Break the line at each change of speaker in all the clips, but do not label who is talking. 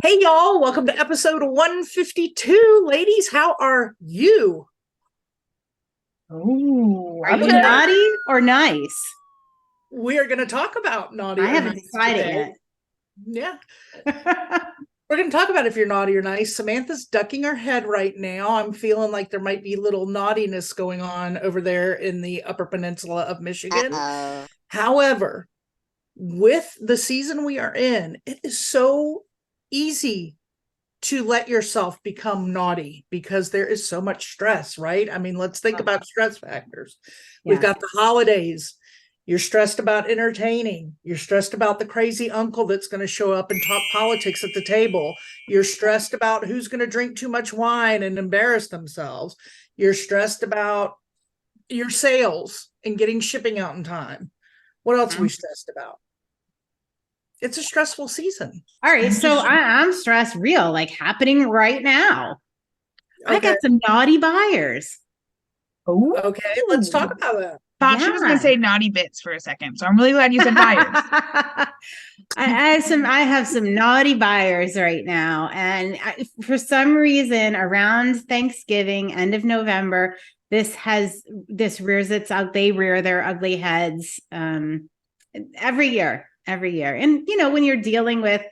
Hey y'all, welcome to episode 152. Ladies, how are you?
Oh, are
I'm
you
okay.
naughty or nice?
We are going to talk about naughty
I
or
haven't
nice
decided
today. Yeah,
yet.
we're going to talk about if you're naughty or nice. Samantha's ducking her head right now. I'm feeling like there might be little naughtiness going on over there in the Upper Peninsula of Michigan.
Uh-oh.
However, with the season we are in, it is so easy to let yourself become naughty because there is so much stress, right? I mean, let's think about stress factors. We've
Yeah.
got the holidays. You're stressed about entertaining. You're stressed about the crazy uncle that's going to show up and talk politics at the table. You're stressed about who's going to drink too much wine and embarrass themselves. You're stressed about your sales and getting shipping out in time. What else are we stressed about? It's a stressful season.
All right. So I'm stressed real, like happening right now. I
Okay.
got some naughty buyers.
Oh,
Okay. Let's talk about that.
thought she was going to say naughty bits for a second. So I'm really glad you said buyers.
I have some naughty buyers right now, and for some reason, around Thanksgiving, end of November, this rears its out. They rear their ugly heads every year, and when you're dealing with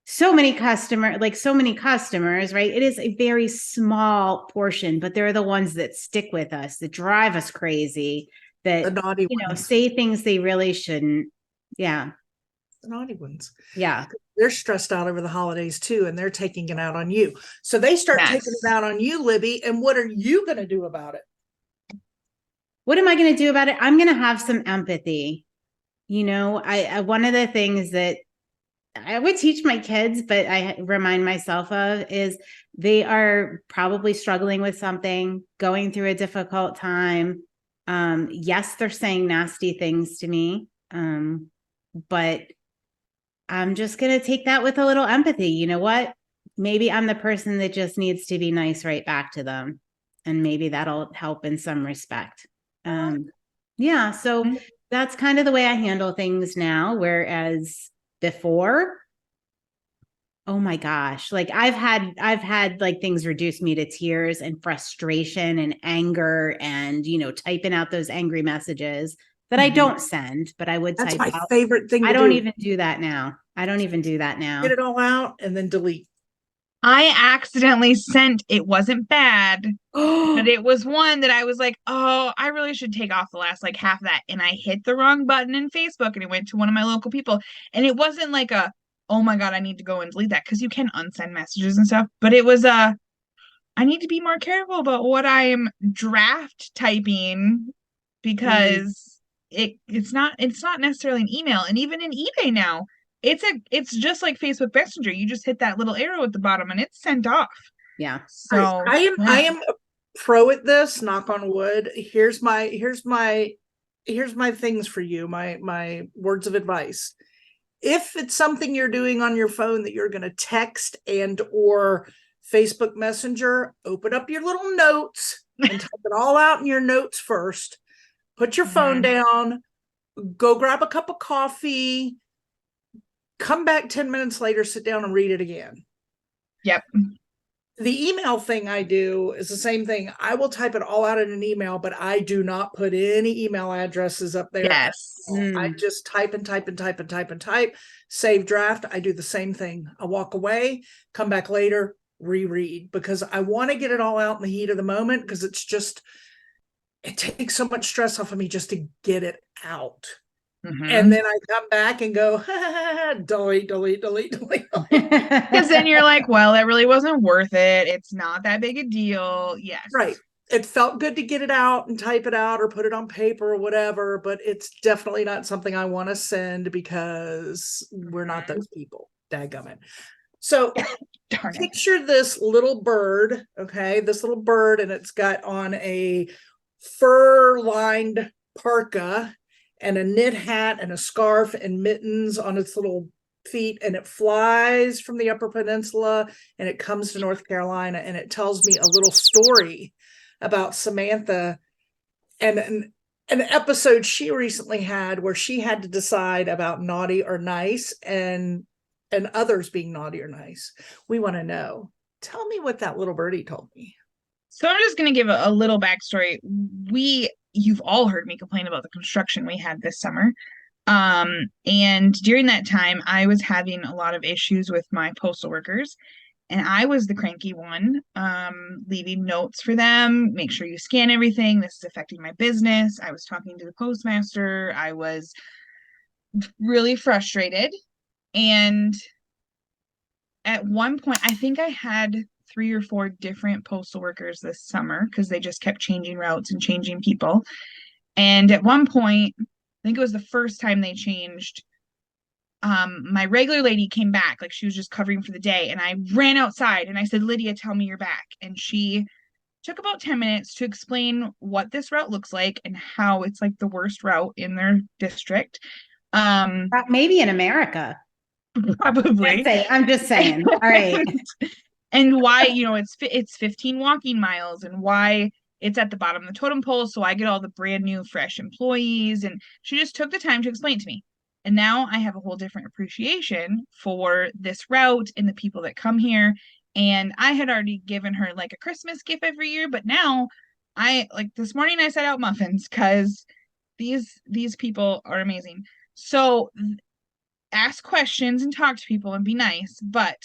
so many customers, right? It is a very small portion, but they're the ones that stick with us, that drive us crazy,
The
that
naughty ones.
say things they really shouldn't. Yeah.
The naughty ones.
Yeah.
They're stressed out over the holidays too, and they're taking it out on you. So they start taking it out on you, Libby. And what are you going to do about it?
What am I going to do about it? I'm going to have some empathy. I one of the things that I would teach my kids, but I remind myself of is they are probably struggling with something, going through a difficult time. Yes, they're saying nasty things to me, but I'm just going to take that with a little empathy. You know what? Maybe I'm the person that just needs to be nice right back to them. And maybe that'll help in some respect. Yeah. So that's kind of the way I handle things now. Whereas before, oh my gosh, like I've had like things reduce me to tears and frustration and anger and, typing out those angry messages that I don't send, but I would
That's
type
my
out.
favorite thing to
I don't
do.
even do that now. I don't even do that
Get
now.
it all out and then delete.
I accidentally sent, it wasn't bad, but it was one that I was like, oh, I really should take off the last like half of that. And I hit the wrong button in Facebook and it went to one of my local people. And it wasn't like oh my God, I need to go and delete that because you can unsend messages and stuff. But it was I need to be more careful about what I am draft typing because it's not necessarily an email. And even in eBay now, it's just like Facebook Messenger. You just hit that little arrow at the bottom and it's sent off.
Yeah.
So
I am a pro at this, knock on wood. Here's my things for you, my words of advice. If it's something you're doing on your phone that you're going to text and or Facebook Messenger, open up your little notes and type it all out in your notes first. Put your phone down, go grab a cup of coffee, come back 10 minutes later, sit down and read it again.
Yep.
The email thing I do is the same thing. I will type it all out in an email, but I do not put any email addresses up there.
Yes.
I just type and type and type and type and type, save draft. I do the same thing. I walk away, come back later, reread, because I want to get it all out in the heat of the moment, because it takes so much stress off of me just to get it out. And then I come back and go, delete.
Because then you're like, well, that really wasn't worth it. It's not that big a deal. Yes.
Right. It felt good to get it out and type it out or put it on paper or whatever, but it's definitely not something I want to send because we're not those people. Dadgummit. So picture this little bird, okay? This little bird, and it's got on a fur-lined parka and a knit hat and a scarf and mittens on its little feet, and it flies from the Upper Peninsula and it comes to North Carolina, and it tells me a little story about Samantha and an episode she recently had where she had to decide about naughty or nice, and and others being naughty or nice. We want to know. Tell me what that little birdie told me.
So I'm just going to give a little backstory. You've all heard me complain about the construction we had this summer. And during that time, I was having a lot of issues with my postal workers, and I was the cranky one, leaving notes for them. Make sure you scan everything. This is affecting my business. I was talking to the postmaster. I was really frustrated. And at one point, I think I had 3 or 4 different postal workers this summer because they just kept changing routes and changing people. And at one point, I think it was the first time they changed, my regular lady came back, like she was just covering for the day, and I ran outside and I said, Lydia, tell me you're back. And she took about 10 minutes to explain what this route looks like and how it's like the worst route in their district.
Maybe in America.
Probably.
I'm just saying. All right.
And why, it's 15 walking miles, and why it's at the bottom of the totem pole. So I get all the brand new, fresh employees. And she just took the time to explain to me. And now I have a whole different appreciation for this route and the people that come here. And I had already given her like a Christmas gift every year, but now this morning I set out muffins because these people are amazing. So ask questions and talk to people and be nice. But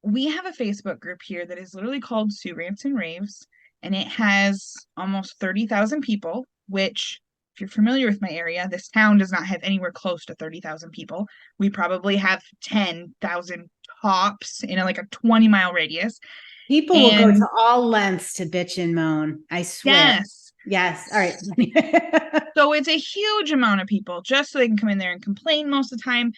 we have a Facebook group here that is literally called Sue Rants and Raves, and it has almost 30,000 people, which, if you're familiar with my area, this town does not have anywhere close to 30,000 people. We probably have 10,000 tops in like a 20-mile radius.
People will go to all lengths to bitch and moan. I swear. Yes. All right.
So it's a huge amount of people just so they can come in there and complain most of the time.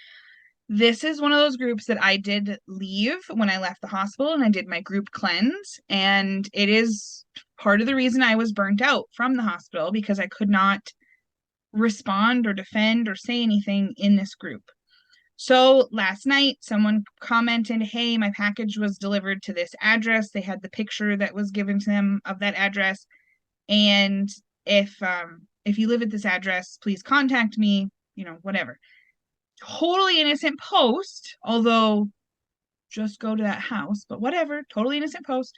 This is one of those groups that I did leave when I left the hospital, and I did my group cleanse. And it is part of the reason I was burnt out from the hospital, because I could not respond or defend or say anything in this group. So last night, someone commented, hey, my package was delivered to this address. They had the picture that was given to them of that address. And if you live at this address, please contact me, whatever. Totally innocent post, although just go to that house, but whatever, totally innocent post.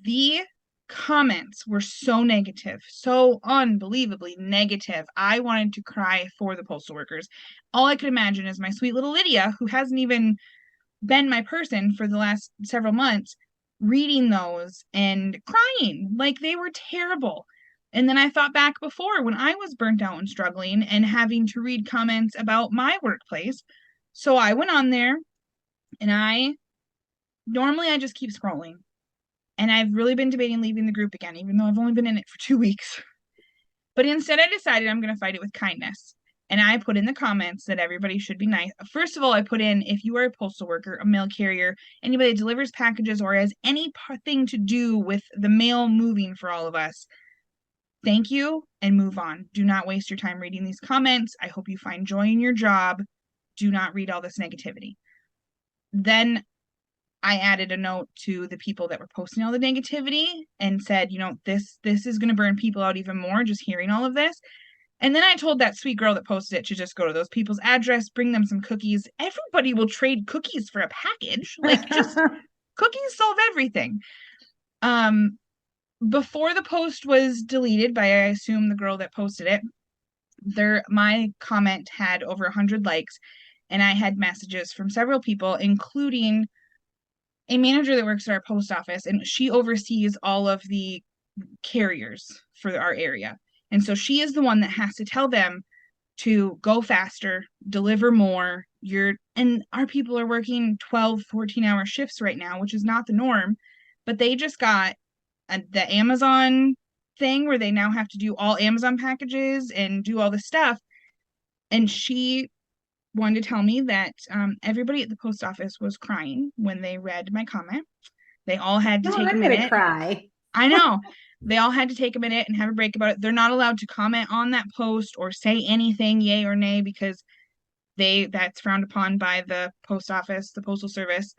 The comments were so negative, so unbelievably negative. I wanted to cry for the postal workers. All I could imagine is my sweet little Lydia, who hasn't even been my person for the last several months, reading those and crying like they were terrible. And then I thought back before when I was burnt out and struggling and having to read comments about my workplace. So I went on there, and normally I just keep scrolling. And I've really been debating leaving the group again, even though I've only been in it for 2 weeks. But instead I decided I'm going to fight it with kindness. And I put in the comments that everybody should be nice. First of all, I put in, if you are a postal worker, a mail carrier, anybody that delivers packages or has any thing to do with the mail moving for all of us, thank you and move on. Do not waste your time reading these comments. I hope you find joy in your job. Do not read all this negativity. Then I added a note to the people that were posting all the negativity and said, this is going to burn people out even more, just hearing all of this. And then I told that sweet girl that posted it to just go to those people's address, bring them some cookies. Everybody will trade cookies for a package. Like, just cookies solve everything. Before the post was deleted by, I assume, the girl that posted it, my comment had over 100 likes, and I had messages from several people, including a manager that works at our post office, and she oversees all of the carriers for our area. And so she is the one that has to tell them to go faster, deliver more. And our people are working 12, 14-hour shifts right now, which is not the norm, but they just got the Amazon thing where they now have to do all Amazon packages and do all this stuff. And she wanted to tell me that everybody at the post office was crying when they read my comment. They all had to take a minute.
I'm gonna cry.
I know. They all had to take a minute and have a break about it. They're not allowed to comment on that post or say anything, yay or nay, because that's frowned upon by the post office, the postal service.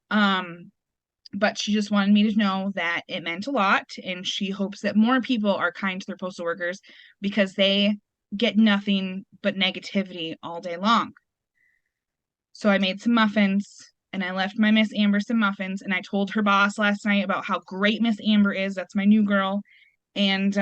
But she just wanted me to know that it meant a lot, and she hopes that more people are kind to their postal workers because they get nothing but negativity all day long. So I made some muffins and I left my Miss Amber some muffins, and I told her boss last night about how great Miss Amber is. That's my new girl. And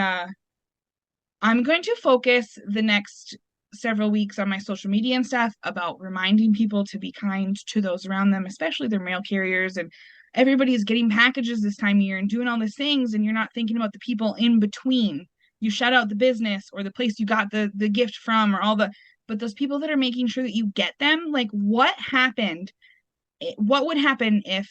I'm going to focus the next several weeks on my social media and stuff about reminding people to be kind to those around them, especially their mail carriers. And everybody's getting packages this time of year and doing all these things, and you're not thinking about the people in between. You shut out the business or the place you got the gift from, or all the, but those people that are making sure that you get them, like what happened? What would happen if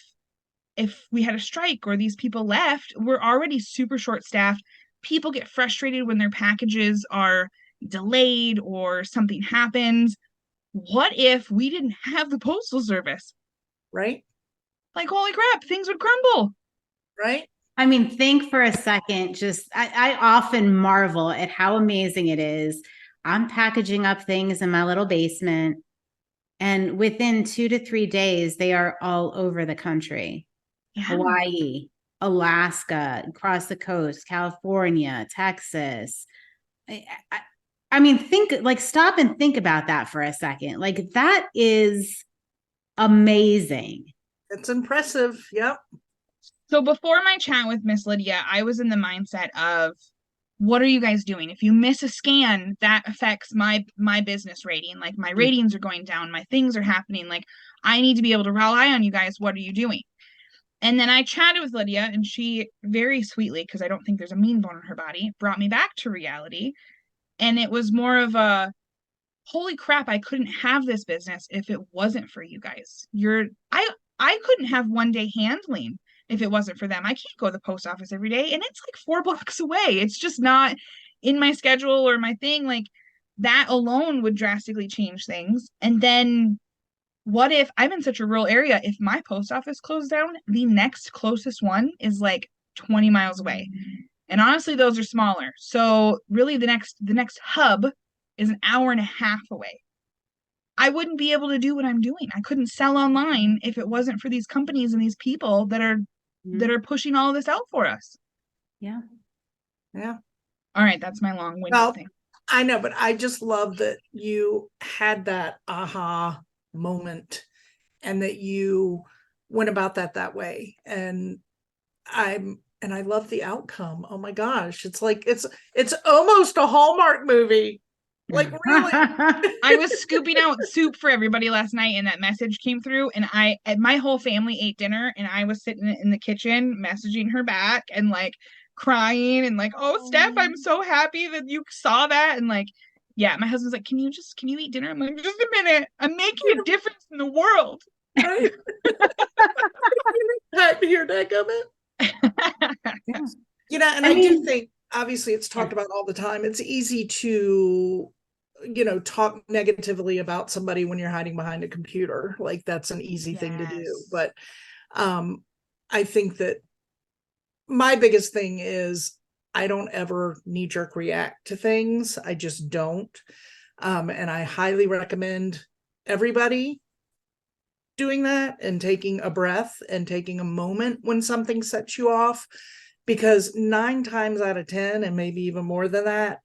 we had a strike or these people left? We're already super short staffed. People get frustrated when their packages are delayed or something happens. What if we didn't have the postal service?
Right.
Like, holy crap, things would crumble.
Right.
I mean, think for a second, just I often marvel at how amazing it is. I'm packaging up things in my little basement, and within 2 to 3 days, they are all over the country.
Yeah.
Hawaii, Alaska, across the coast, California, Texas. I mean, stop and think about that for a second. Like, that is amazing.
It's impressive. Yep.
So before my chat with Miss Lydia, I was in the mindset of, what are you guys doing? If you miss a scan, that affects my business rating. Like, my ratings are going down, my things are happening. Like, I need to be able to rely on you guys. What are you doing? And then I chatted with Lydia, and she very sweetly, because I don't think there's a mean bone in her body, brought me back to reality. And it was more of a, holy crap, I couldn't have this business if it wasn't for you guys. I couldn't have one day handling if it wasn't for them. I can't go to the post office every day, and it's like 4 blocks away. It's just not in my schedule or my thing. Like, that alone would drastically change things. And then what if I'm in such a rural area? If my post office closed down, the next closest one is like 20 miles away. And honestly, those are smaller. So really the next hub is an hour and a half away. I wouldn't be able to do what I'm doing. I couldn't sell online if it wasn't for these companies and these people that are pushing all of this out for us.
Yeah.
Yeah.
All right, that's my long-winded
Well,
thing.
I know, but I just love that you had that aha moment and that you went about that way. And I love the outcome. Oh my gosh. It's like, it's almost a Hallmark movie. Like, really?
I was scooping out soup for everybody last night, and that message came through, and my whole family ate dinner, and I was sitting in the kitchen messaging her back and like crying and like, oh, Steph, I'm so happy that you saw that. And like, yeah, my husband's like, can you eat dinner? I'm like, just a minute, I'm making a difference in the world.
Right? Happy to hear that,
Yeah.
You know, and I do think, obviously, it's talked about all the time. It's easy to, talk negatively about somebody when you're hiding behind a computer. Like, that's an easy thing to do. But I think that my biggest thing is I don't ever knee-jerk react to things. I just don't. And I highly recommend everybody doing that and taking a breath and taking a moment when something sets you off, because 9 times out of 10, and maybe even more than that,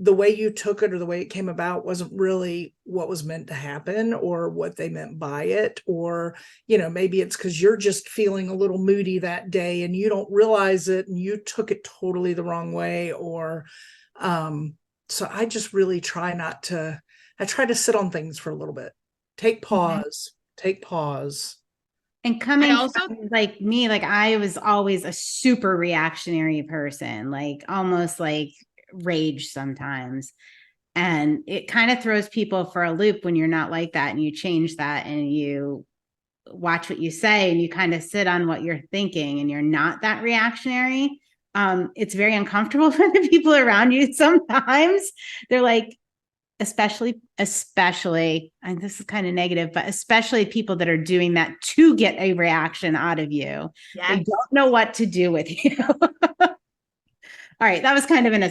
the way you took it or the way it came about wasn't really what was meant to happen or what they meant by it. Or, maybe it's because you're just feeling a little moody that day and you don't realize it and you took it totally the wrong way. Or, so I just really try to sit on things for a little bit, take pause.
And coming from like me, like I was always a super reactionary person, like almost like rage sometimes. And it kind of throws people for a loop when you're not like that, and you change that and you watch what you say and you kind of sit on what you're thinking and you're not that reactionary. It's very uncomfortable for the people around you sometimes. They're like, especially, and this is kind of negative, but especially people that are doing that to get a reaction out of you. Yes. They don't know what to do with you. All right, that was kind of an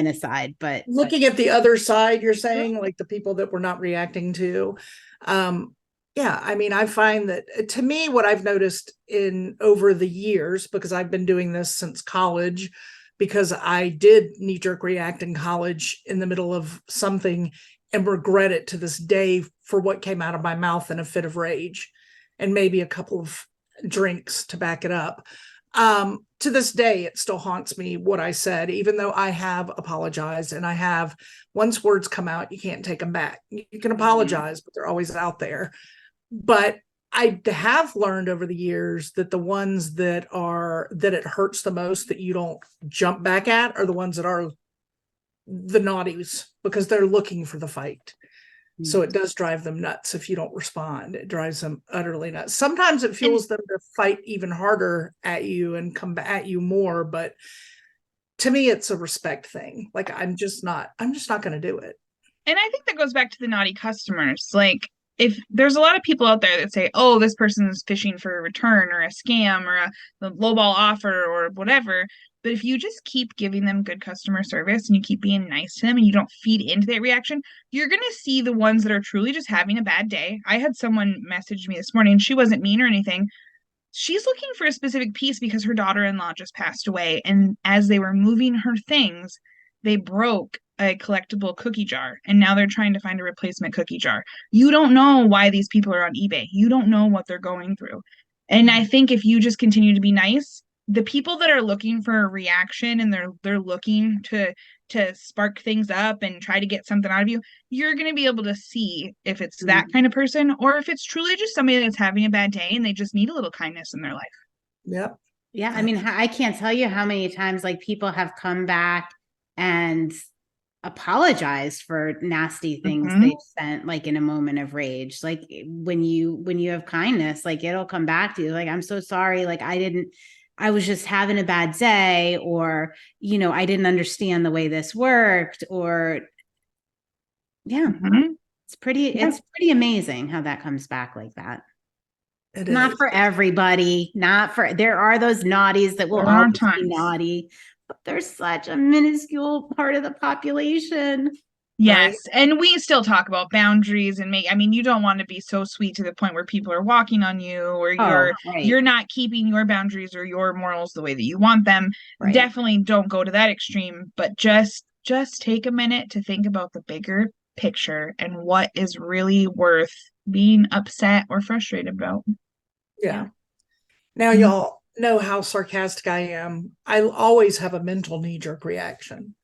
aside, but
looking at the other side, you're saying, like the people that we're not reacting to. Yeah, I mean, I find that, to me, what I've noticed in over the years, because I've been doing this since college, because I did knee-jerk react in college in the middle of something, and regret it to this day for what came out of my mouth in a fit of rage, and maybe a couple of drinks to back it up. To this day, it still haunts me what I said, even though I have apologized, and I have, once words come out, you can't take them back. You can apologize, but they're always out there. But I have learned over the years that the ones that it hurts the most that you don't jump back at are the ones that are the naughties, because they're looking for the fight. So it does drive them nuts if you don't respond. It drives them utterly nuts. Sometimes it fuels them to fight even harder at you and come at you more. But to me, it's a respect thing. Like, I'm just not going to do it.
And I think that goes back to the naughty customers. Like, if there's a lot of people out there that say, oh, this person's fishing for a return or a scam or a lowball offer or whatever. But if you just keep giving them good customer service and you keep being nice to them and you don't feed into that reaction, you're going to see the ones that are truly just having a bad day. I had someone message me this morning. She wasn't mean or anything. She's looking for a specific piece because her daughter-in-law just passed away. And as they were moving her things, they broke a collectible cookie jar. And now they're trying to find a replacement cookie jar. You don't know why these people are on eBay. You don't know what they're going through. And I think if you just continue to be nice, the people that are looking for a reaction and they're looking to spark things up and try to get something out of you, you're going to be able to see if it's that kind of person or if it's truly just somebody that's having a bad day and they just need a little kindness in their life.
Yep.
Yeah. I mean, I can't tell you how many times like people have come back and apologized for nasty things they've sent, like in a moment of rage. Like when you have kindness, like it'll come back to you. Like, I'm so sorry. Like, I was just having a bad day, or, I didn't understand the way this worked, or it's pretty amazing how that comes back like that. Not for everybody, there are those naughties that will always be naughty, but they're such a minuscule part of the population.
Yes. Right? And we still talk about boundaries and you don't want to be so sweet to the point where people are walking on you or you're not keeping your boundaries or your morals the way that you want them. Right. Definitely don't go to that extreme, but just take a minute to think about the bigger picture and what is really worth being upset or frustrated about.
Yeah. Now y'all know how sarcastic I am. I always have a mental knee-jerk reaction.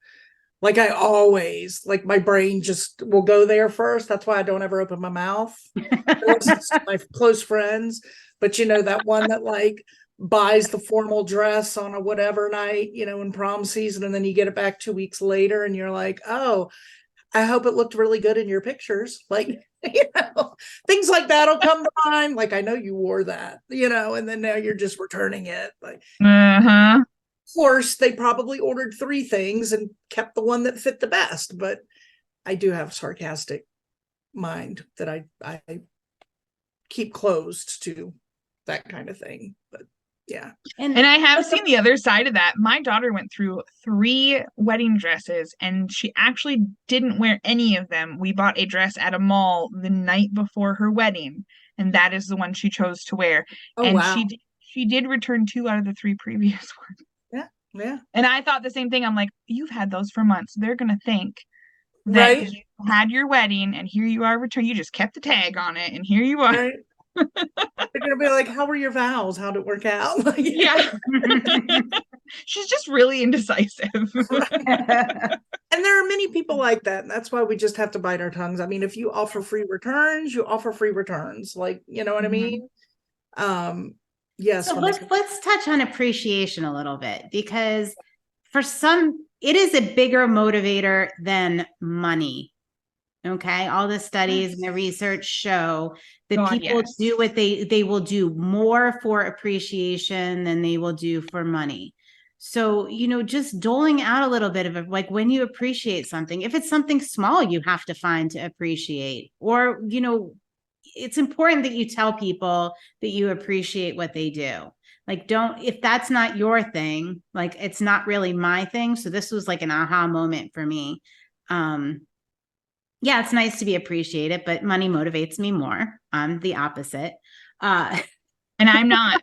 Like, I always, like, my brain just will go there first. That's why I don't ever open my mouth. My close friends. But that one that like buys the formal dress on a whatever night, in prom season, and then you get it back 2 weeks later and you're like, oh, I hope it looked really good in your pictures. Like, things like that'll come to mind. Like, I know you wore that, and then now you're just returning it. Like, Of course, they probably ordered 3 things and kept the one that fit the best. But I do have sarcastic mind that I keep closed to that kind of thing. But yeah.
And I have seen the other side of that. My daughter went through 3 wedding dresses and she actually didn't wear any of them. We bought a dress at a mall the night before her wedding, and that is the one she chose to wear.
Oh,
and
wow.
she did return 2 out of the 3 previous ones.
Yeah.
And I thought the same thing. I'm like, you've had those for months. They're going to think that you had your wedding and here you are returning. You just kept the tag on it and here you are.
Right. They're going to be like, how were your vows? How'd it work out?
Yeah. She's just really indecisive.
And there are many people like that. And that's why we just have to bite our tongues. I mean, if you offer free returns, you offer free returns. Like, you know what I mean? Yes.
So let's touch on appreciation a little bit, because for some, it is a bigger motivator than money. Okay. All the studies and the research show that people do what they will do more for appreciation than they will do for money. So, just doling out a little bit of it, like when you appreciate something, if it's something small, you have to find to appreciate, or, it's important that you tell people that you appreciate what they do. Like, if that's not your thing, like, it's not really my thing. So this was like an aha moment for me. Yeah, it's nice to be appreciated, but money motivates me more. I'm the opposite.
And I'm not.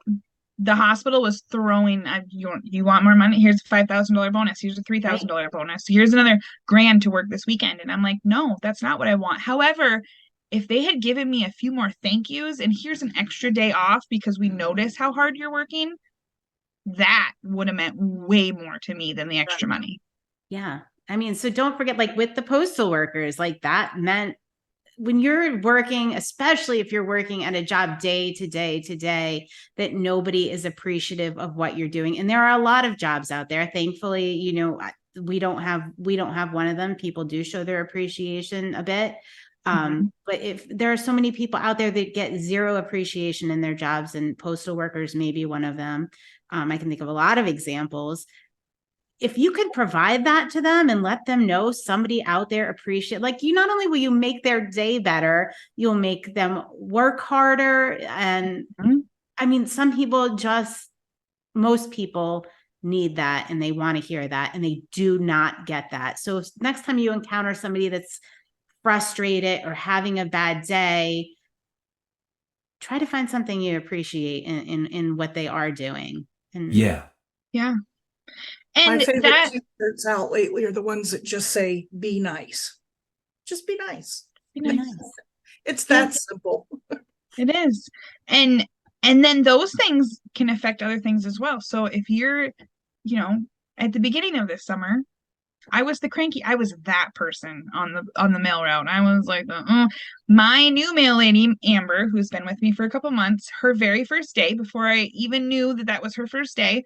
the hospital was throwing, you want more money? Here's a $5,000 bonus. Here's a $3,000 bonus. Here's another grand to work this weekend. And I'm like, no, that's not what I want. However, if they had given me a few more thank yous and here's an extra day off because we notice how hard you're working, that would have meant way more to me than the extra money.
Yeah. I mean, so don't forget, like with the postal workers, like that meant when you're working, especially if you're working at a job day to day to day, that nobody is appreciative of what you're doing. And there are a lot of jobs out there. Thankfully, you know, we don't have one of them. People do show their appreciation a bit. But if there are so many people out there that get zero appreciation in their jobs, and postal workers may be one of them. I can think of a lot of examples. If you could provide that to them and let them know somebody out there appreciate, like you, not only will you make their day better, you'll make them work harder. And I mean, most people need that and they want to hear that, and they do not get that. So if next time you encounter somebody that's frustrated or having a bad day, try to find something you appreciate in what they are doing. And
Yeah.
And
my favorite
that
t-shirts out lately are the ones that just say, be nice. Just be nice. It's that simple.
it is. And then those things can affect other things as well. So if you're, you know, at the beginning of this summer, I was that person on the mail route. I was like, my new mail lady, Amber, who's been with me for a couple months, her very first day, before I even knew that was her first day,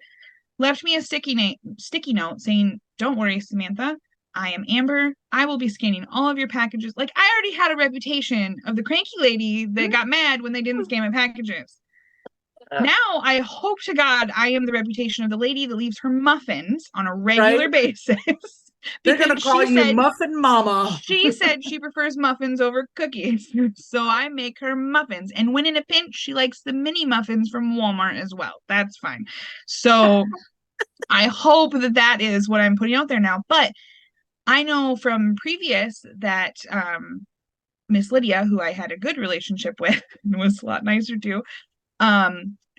left me a sticky note saying, "Don't worry, Samantha. I am Amber. I will be scanning all of your packages." Like, I already had a reputation of the cranky lady that got mad when they didn't scan my packages. Now, I hope to God I am the reputation of the lady that leaves her muffins on a regular basis.
They're going to call you Muffin Mama.
She said she prefers muffins over cookies. So I make her muffins. And when in a pinch, she likes the mini muffins from Walmart as well. That's fine. So I hope that is what I'm putting out there now. But I know from previous that Miss Lydia, who I had a good relationship with and was a lot nicer to,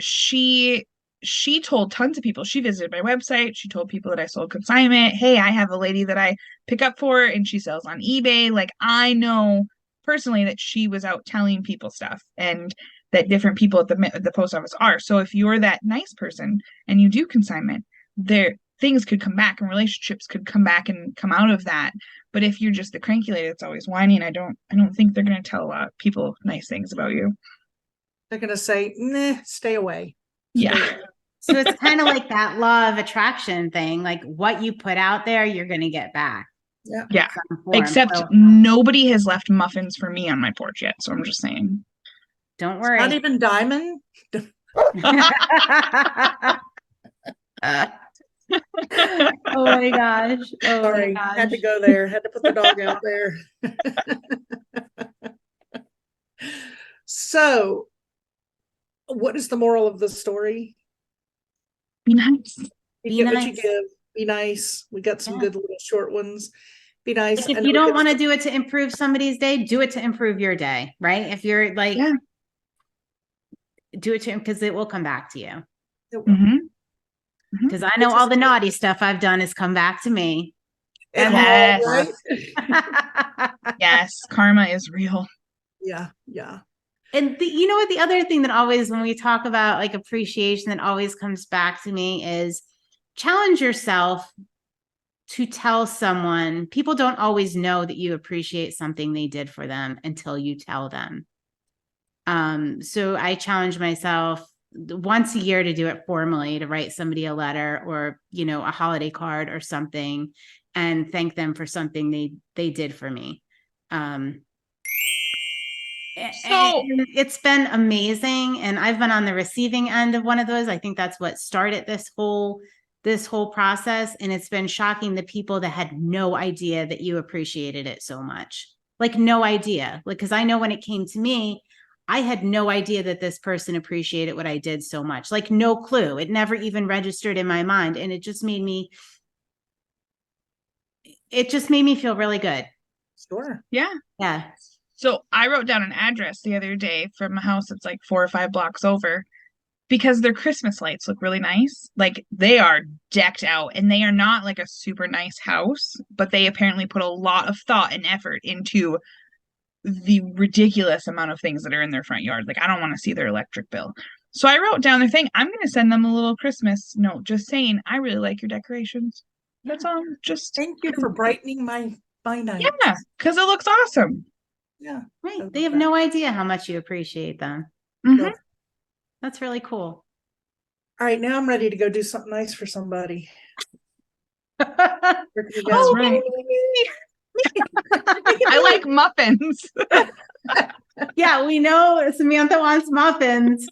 she told tons of people. She visited my website. She told people that I sold consignment. Hey, I have a lady that I pick up for and she sells on eBay. Like, I know personally that she was out telling people stuff, and that different people at the post office are. So if you're that nice person and you do consignment, things could come back and relationships could come back and come out of that. But if you're just the cranky lady that's always whining, I don't think they're going to tell a lot of people nice things about you.
They're going to say, nah, stay away.
Yeah.
So it's kind of like that law of attraction thing. Like, what you put out there, you're going to get back.
Yeah. Except nobody has left muffins for me on my porch yet. So I'm just saying.
Don't worry.
Not even Diamond.
Oh my gosh.
Sorry, had to go there. Had to put the dog out there. So, what is the moral of the story?
Be nice.
You get what you give. Be nice. We got some good little short ones. Be nice.
Like, if you don't want to do it to improve somebody's day, do it to improve your day, right? If you're like, do it to, because it will come back to you. Because I know all the naughty stuff I've done has come back to me.
Yes.
Right?
Yes, karma is real.
Yeah.
And you know what? The other thing that always, when we talk about like appreciation, that always comes back to me is challenge yourself to tell someone. People don't always know that you appreciate something they did for them until you tell them. So I challenge myself once a year to do it formally, to write somebody a letter or, you know, a holiday card or something, and thank them for something they did for me. So it's been amazing. And I've been on the receiving end of one of those. I think that's what started this whole process. And it's been shocking the people that had no idea that you appreciated it so much. Like, no idea. Like, because I know when it came to me, I had no idea that this person appreciated what I did so much. Like, no clue. It never even registered in my mind. And it just made me feel really good.
Sure.
Yeah. So I wrote down an address the other day from a house that's like 4 or 5 blocks over. because their Christmas lights look really nice. Like they are decked out and they are not like a super nice house, but they apparently put a lot of thought and effort into the ridiculous amount of things that are in their front yard. Like I don't want to see their electric bill. So I wrote down their thing. I'm going to send them a little Christmas note just saying, I really like your decorations. That's all. Just
Thank you for brightening my night.
yeah, because it looks awesome.
Yeah.
Right. They have no idea how much you appreciate them.
Mhm.
That's really cool.
All right, now I'm ready to go do something nice for somebody. Where can you
Oh,
go?
right.
I like muffins.
Yeah, we know Samantha wants muffins.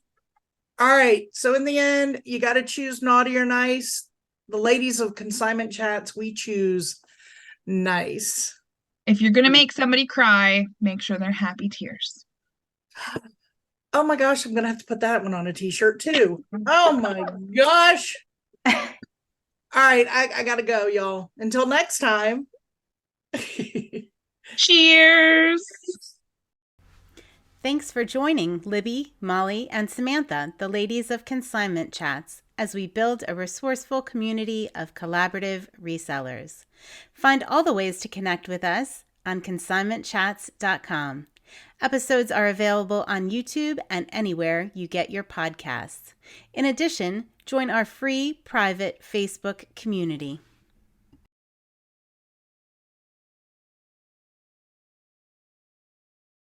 All right, so in the end, you got to choose naughty or nice. The ladies of Consignment Chats, we choose nice.
If you're gonna make somebody cry, make sure they're happy tears.
Oh my gosh, I'm gonna have to put that one on a t-shirt too. Oh my gosh. All right, I gotta go, y'all. Until next time.
Cheers.
Thanks for joining Libby, Molly, and Samantha, the ladies of Consignment Chats, as we build a resourceful community of collaborative resellers. Find all the ways to connect with us on consignmentchats.com. Episodes are available on YouTube and anywhere you get your podcasts. In addition, join our free private Facebook community.